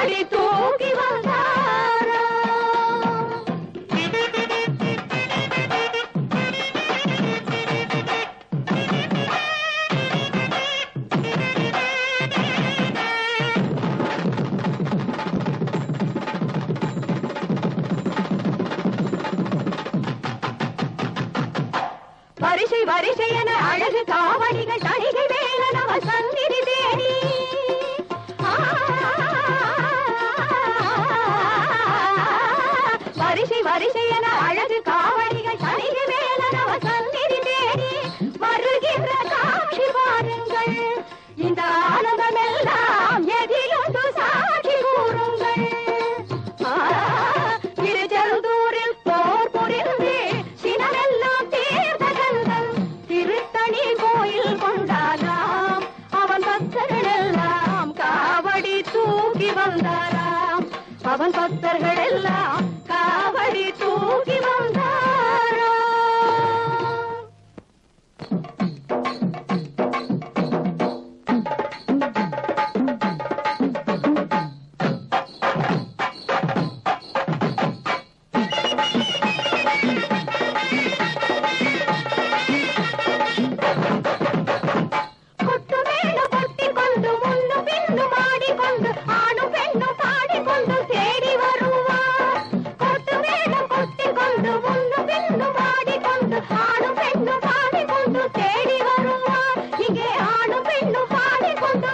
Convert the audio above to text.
காவடி தூக்கி வந்தாரா. வரிசை வரிசை என அழகு காவடிகள் தணிகை வேலன் அவன் சந்நிதி தேடி வரிசை வரிசை என அழகு காவடிகள் தணிகை வேலன் அவன் சந்நிதி தேடி வருகின்ற காட்சி பாருங்கள். இந்த ஆனந்தம் எல்லாம் எதிலுண்டு சாட்சி கூறுங்கள். திருச்செந்தூரில் போர் புரிந்து சினமெல்லாம் தீர்த்தகந்தன் திருத்தணி கோயில் கொண்டாராம். அவன் பக்தர்கள் எல்லாம் காவடி தூக்கி வந்தாராம். அவன் பக்தர்கள் எல்லாம் காவடி தூக்கி வந்தாராம். தேடி வருவார். இங்கே ஆணும் பெண்ணும் பாடிக்கொண்டு